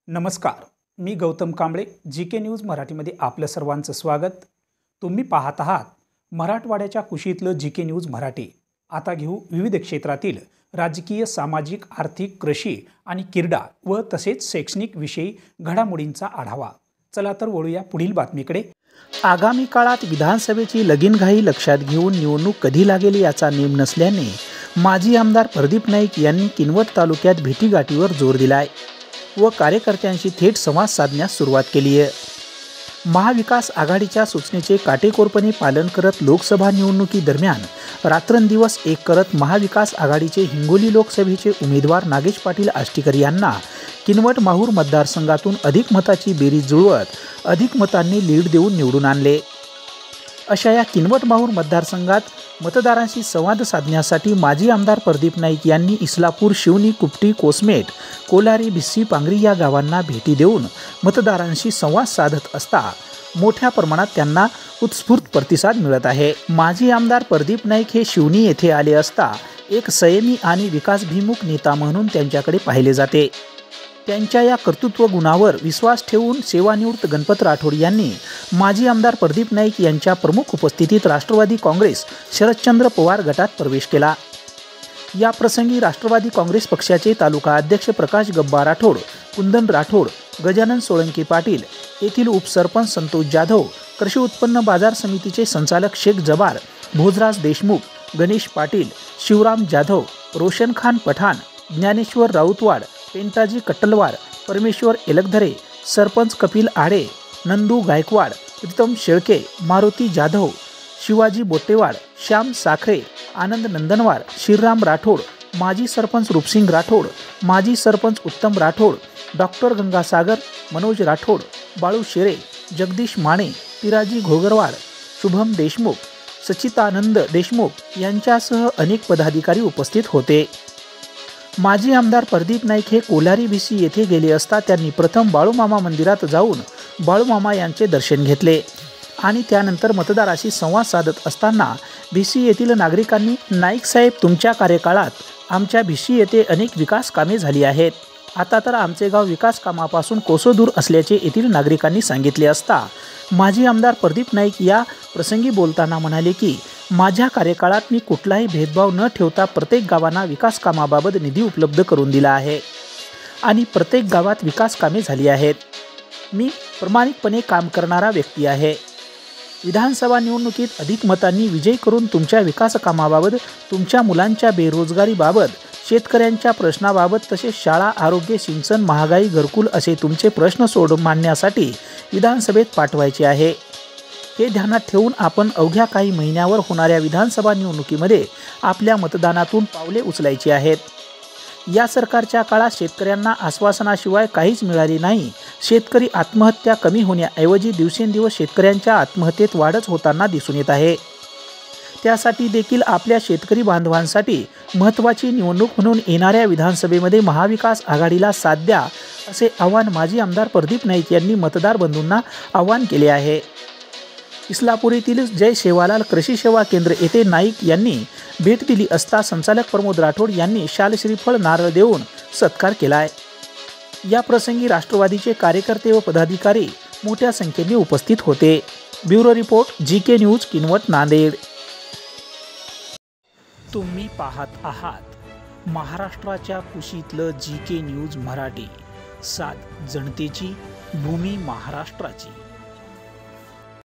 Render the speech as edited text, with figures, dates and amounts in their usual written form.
नमस्कार, मी Gautam Kamble. GK. News मराठीमध्ये आपलं सर्वांचं स्वागत. तुम्ही पाहत आहात मराठवाड्याच्या कुशीतलं जी.के. न्यूज मराठी. आता घेऊ विविध क्षेत्रातील राजकीय, सामाजिक, आर्थिक, कृषी आणि क्रीडा व तसेच शैक्षणिक विषयी घडामोडींचा आढावा. चला तर वळूया पुढील बातमीकडे. आगामी काळात विधानसभेची लगीनघाई लक्षात घेऊन निवडणूक कधी लागेल याचा नेम नसल्याने माजी आमदार प्रदीप नाईक यांनी किनवट तालुक्यात भेटीगाठीवर जोर दिलाय व कार्यकर्त्यांशी थेट संवाद साधण्यास सुरुवात केली आहे. महाविकास आघाडीच्या सूचनेचे काटेकोरपणे पालन करत लोकसभा निवडणुकीदरम्यान रात्रंदिवस एक करत महाविकास आघाडीचे हिंगोली लोकसभेचे उमेदवार नागेश पाटील आष्टीकर यांना किनवट माहूर मतदारसंघातून अधिक मताची बेरीज जुळवत अधिक मतांनी लीड देऊन निवडून आणले. अशा या किनवट माहूर मतदारसंघात मतदारांशी संवाद साधण्यासाठी माजी आमदार प्रदीप नाईक यांनी इस्लापूर, शिवनी, कुपटी, कोसमेट, कोलारी, भिस्सी, पांगरी या गावांना भेटी देऊन मतदारांशी संवाद साधत असता मोठ्या प्रमाणात त्यांना उत्स्फूर्त प्रतिसाद मिळत आहे. माजी आमदार प्रदीप नाईक हे शिवनी येथे आले असता एक संयमी आणि विकासभिमुख नेता म्हणून त्यांच्याकडे पाहिले जाते. त्यांच्या या कर्तृत्व गुणावर विश्वास ठेवून सेवानिवृत्त गणपत राठोड यांनी माजी आमदार प्रदीप नाईक यांच्या प्रमुख उपस्थितीत राष्ट्रवादी काँग्रेस शरदचंद्र पवार गटात प्रवेश केला. या प्रसंगी राष्ट्रवादी काँग्रेस पक्षाचे तालुका अध्यक्ष प्रकाश गब्बा राठोड, कुंदन राठोड, गजानन सोळंकी पाटील, येथील उपसरपंच संतोष जाधव, कृषी उत्पन्न बाजार समितीचे संचालक शेख जबार, भोजराज देशमुख, गणेश पाटील, शिवराम जाधव, रोशन खान पठाण, ज्ञानेश्वर राऊतवाड, पेंटाजी कट्टलवार, परमेश्वर एलगधरे, सरपंच कपिल आडे, नंदू गायकवाड, प्रीतम शेळके, मारुती जाधव, शिवाजी बोटेवाड, श्याम साखरे, आनंद नंदनवार, श्रीराम राठोड, माजी सरपंच रूपसिंग राठोड, माजी सरपंच उत्तम राठोड, डॉक्टर गंगासागर, मनोज राठोड, बाळू शेरे, जगदीश माने, पिराजी घोगरवाड, शुभम देशमुख, सचितानंद देशमुख यांच्यासह अनेक पदाधिकारी उपस्थित होते. माजी आमदार प्रदीप नाईक हे कोलारी, भिस्सी येथे गेले असता त्यांनी प्रथम बाळूमामा मंदिरात जाऊन बाळूमामा यांचे दर्शन घेतले आणि त्यानंतर मतदाराशी संवाद साधत असताना भिस्सी येथील नागरिकांनी नाईक साहेब, तुमच्या कार्यकाळात आमच्या भिस्सी येथे अनेक विकास कामे झाली आहेत. आता तर आमचे गाव विकास कामापासून कोसो दूर असल्याचे येथील नागरिकांनी सांगितले असता माजी आमदार प्रदीप नाईक या प्रसंगी बोलताना म्हणाले की माझ्या कार्यकाळात मी कुठलाही भेदभाव न ठेवता प्रत्येक गावांना विकास कामाबाबत निधी उपलब्ध करून दिला आहे आणि प्रत्येक गावात विकास कामे झाली आहेत. मी प्रामाणिकपणे काम करणारा व्यक्ती आहे. विधानसभा निवडणुकीत अधिक मतांनी विजय करून तुमच्या विकास कामाबाबत, तुमच्या मुलांच्या बेरोजगारीबाबत, शेतकऱ्यांच्या प्रश्नाबाबत, तसेच शाळा, आरोग्य, सिंचन, महागाई, घरकुल असे तुमचे प्रश्न सोडवून मांडण्यासाठी विधानसभेत पाठवायचे आहे. हे ध्यानात ठेवून आपण अवघ्या काही महिन्यावर होणाऱ्या विधानसभा निवडणुकीमध्ये आपल्या मतदानातून पावले उचलायची आहेत. या सरकारच्या काळात शेतकऱ्यांना आश्वासनाशिवाय काहीच मिळाले नाही. शेतकरी आत्महत्या कमी होण्याऐवजी दिवसेंदिवस शेतकऱ्यांच्या आत्महत्येत वाढच होताना दिसून येत आहे. त्यासाठी देखील आपल्या शेतकरी बांधवांसाठी महत्त्वाची निवडणूक म्हणून येणाऱ्या विधानसभेमध्ये महाविकास आघाडीला साथ द्या, असे आवाहन माजी आमदार प्रदीप नाईक यांनी मतदार बंधूंना आवाहन केले आहे. इस्लापूर येथील जय सेवालाल कृषी सेवा केंद्र येथे नाईक यांनी भेट दिली असता संचालक प्रमोद राठोड यांनी शाल, श्रीफळ, नारळ देऊन सत्कार केलाय. या प्रसंगी राष्ट्रवादीचे कार्यकर्ते व पदाधिकारी मोठ्या संख्येने उपस्थित होते. Bureau report, GK. News, Kinwat, Nanded. तुम्ही पाहत आहात महाराष्ट्राच्या कुशीतलं जी.के. न्यूज मराठी. सात जनतेची, भूमी महाराष्ट्राची.